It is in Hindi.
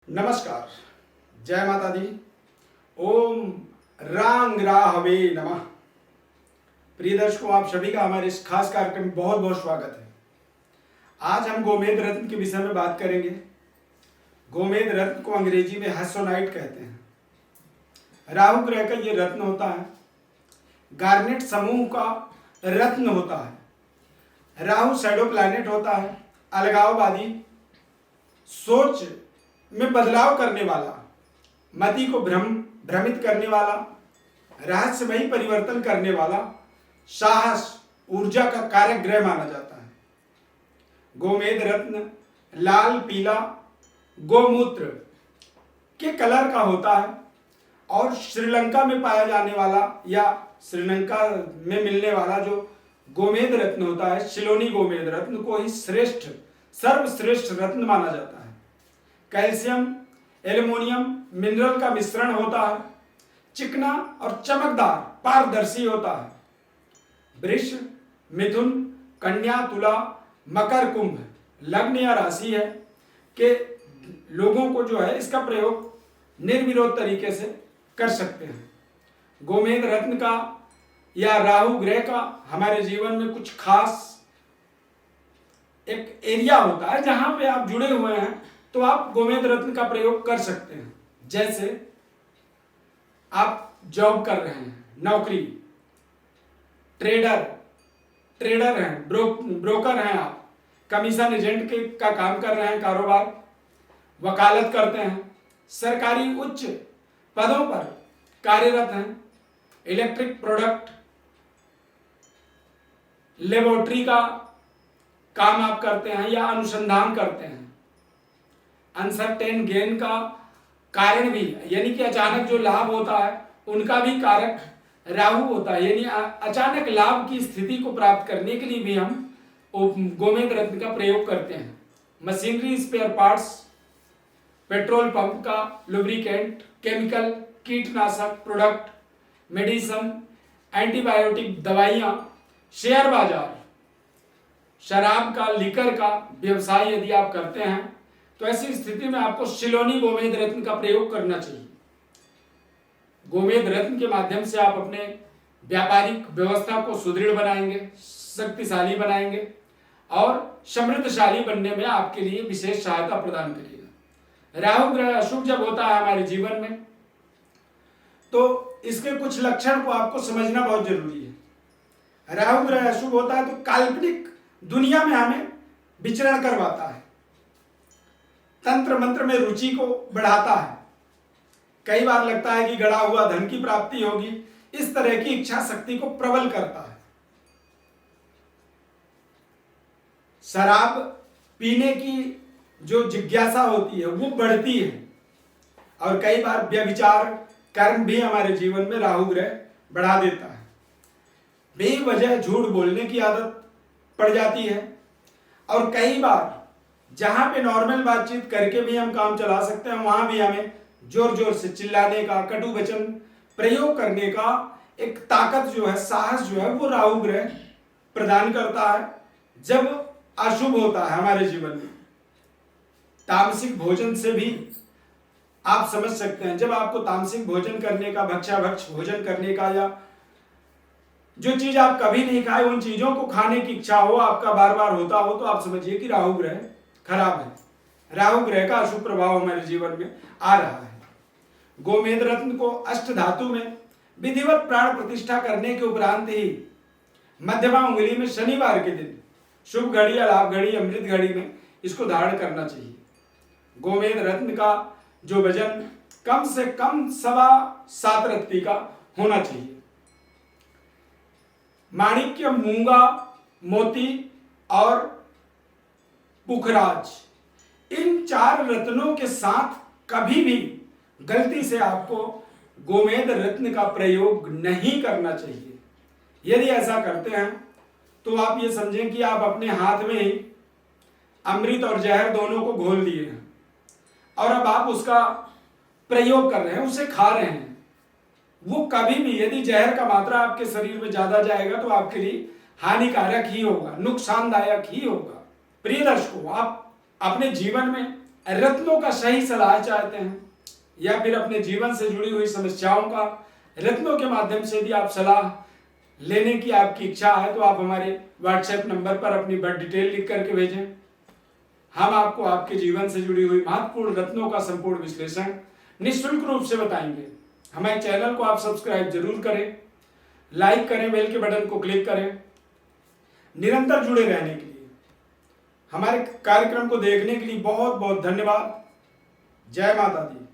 नमस्कार, जय माता दी। ओम रांग राहवे नमः। प्रिय दर्शकों, आप सभी का हमारे इस खास कार्यक्रम में बहुत बहुत स्वागत है। आज हम गोमेद रत्न के विषय में बात करेंगे। गोमेद रत्न को अंग्रेजी में हेसोनाइट कहते हैं। राहु ग्रह का ये रत्न होता है। गार्नेट समूह का रत्न होता है। राहु शैडो प्लैनेट होता है। अलगाववादी, सोच में बदलाव करने वाला, मति को भ्रमित करने वाला, रहस्यमयी परिवर्तन करने वाला, साहस, ऊर्जा का कारक ग्रह माना जाता है। गोमेद रत्न लाल पीला गोमूत्र के कलर का होता है और श्रीलंका में पाया जाने वाला या श्रीलंका में मिलने वाला जो गोमेद रत्न होता है, शिलोनी गोमेद रत्न को ही सर्वश्रेष्ठ रत्न माना जाता है। कैल्शियम, एल्युमिनियम मिनरल का मिश्रण होता है। चिकना और चमकदार, पारदर्शी होता है। वृष, मिथुन, कन्या, तुला, मकर, कुंभ लग्न या राशि है के लोगों को जो है इसका प्रयोग निर्विरोध तरीके से कर सकते हैं। गोमेद रत्न का या राहु ग्रह का हमारे जीवन में कुछ खास एक एरिया होता है जहां पे आप जुड़े हुए हैं तो आप गोमेद रत्न का प्रयोग कर सकते हैं। जैसे आप जॉब कर रहे हैं, नौकरी, ट्रेडर हैं, ब्रोकर हैं, आप कमीशन एजेंट का काम कर रहे हैं, कारोबार, वकालत करते हैं, सरकारी उच्च पदों पर कार्यरत हैं, इलेक्ट्रिक प्रोडक्ट, लेबोरेटरी का काम आप करते हैं या अनुसंधान करते हैं। अनसर्टेन गेन का कारण भी, यानी कि अचानक जो लाभ होता है उनका भी कारक राहु होता है, यानी अचानक लाभ की स्थिति को प्राप्त करने के लिए भी हम गोमेद रत्न का प्रयोग करते हैं। Machinery, spare parts, petrol pump का लुब्रिकेंट, केमिकल, कीटनाशक प्रोडक्ट, मेडिसिन, एंटीबायोटिक दवाइयां, शेयर बाजार, शराब का, लिकर का व्यवसाय यदि आप करते हैं तो ऐसी स्थिति में आपको शिलोनी गोमेद रत्न का प्रयोग करना चाहिए। गोमेद रत्न के माध्यम से आप अपने व्यापारिक व्यवस्था को सुदृढ़ बनाएंगे, शक्तिशाली बनाएंगे और समृद्धशाली बनने में आपके लिए विशेष सहायता प्रदान करेगा। राहु ग्रह अशुभ जब होता है हमारे जीवन में तो इसके कुछ लक्षण को आपको समझना बहुत जरूरी है। राहु ग्रह अशुभ होता है तो काल्पनिक दुनिया में हमें विचरण करवाता है, तंत्र मंत्र में रुचि को बढ़ाता है, कई बार लगता है कि गड़ा हुआ धन की प्राप्ति होगी, इस तरह की इच्छा शक्ति को प्रबल करता है। शराब पीने की जो जिज्ञासा होती है वो बढ़ती है और कई बार व्यभिचार कर्म भी हमारे जीवन में राहु ग्रह बढ़ा देता है। बेवजह झूठ बोलने की आदत पड़ जाती है और कई बार जहां पे नॉर्मल बातचीत करके भी हम काम चला सकते हैं वहां भी हमें जोर जोर से चिल्लाने का, कटु वचन प्रयोग करने का एक ताकत जो है, साहस जो है वो राहु ग्रह प्रदान करता है जब अशुभ होता है हमारे जीवन में। तामसिक भोजन से भी आप समझ सकते हैं, जब आपको तामसिक भोजन करने का, भक्षाभक्ष भोजन करने का या जो चीज आप कभी नहीं खाए उन चीजों को खाने की इच्छा हो, आपका बार बार होता हो, तो आप समझिए कि राहु ग्रह खराब है। राहु ग्रह का अशुभ प्रभाव हमारे जीवन में आ रहा है। गोमेद रत्न को अष्ट धातु में विधिवत प्राण प्रतिष्ठा करने के उपरांत ही मध्यमा उंगली में शनिवार के दिन शुभ घड़ी, अलाभ घड़ी, अमृत घड़ी में इसको धारण करना चाहिए। गोमेद रत्न का जो वजन कम से कम 7.25 रत्ती का होना चाहिए। माणिक्य, मूंगा, मोती और पुखराज, इन 4 रत्नों के साथ कभी भी गलती से आपको गोमेद रत्न का प्रयोग नहीं करना चाहिए। यदि ऐसा करते हैं तो आप ये समझें कि आप अपने हाथ में ही अमृत और जहर दोनों को घोल दिए हैं और अब आप उसका प्रयोग कर रहे हैं, उसे खा रहे हैं। वो कभी भी, यदि जहर का मात्रा आपके शरीर में ज्यादा जाएगा तो आपके लिए हानिकारक ही होगा, नुकसानदायक ही होगा। प्रिय दर्शकों, आप अपने जीवन में रत्नों का सही सलाह चाहते हैं या फिर अपने जीवन से जुड़ी हुई समस्याओं का रत्नों के माध्यम से यदि आप सलाह लेने की आपकी इच्छा है तो आप हमारे व्हाट्सएप नंबर पर अपनी बर्थ डिटेल लिख करके भेजें। हम आपको आपके जीवन से जुड़ी हुई महत्वपूर्ण रत्नों का संपूर्ण विश्लेषण निःशुल्क रूप से बताएंगे। हमारे चैनल को आप सब्सक्राइब जरूर करें, लाइक करें, बेल के बटन को क्लिक करें। निरंतर जुड़े रहने के लिए, हमारे कार्यक्रम को देखने के लिए बहुत बहुत धन्यवाद। जय माता दी।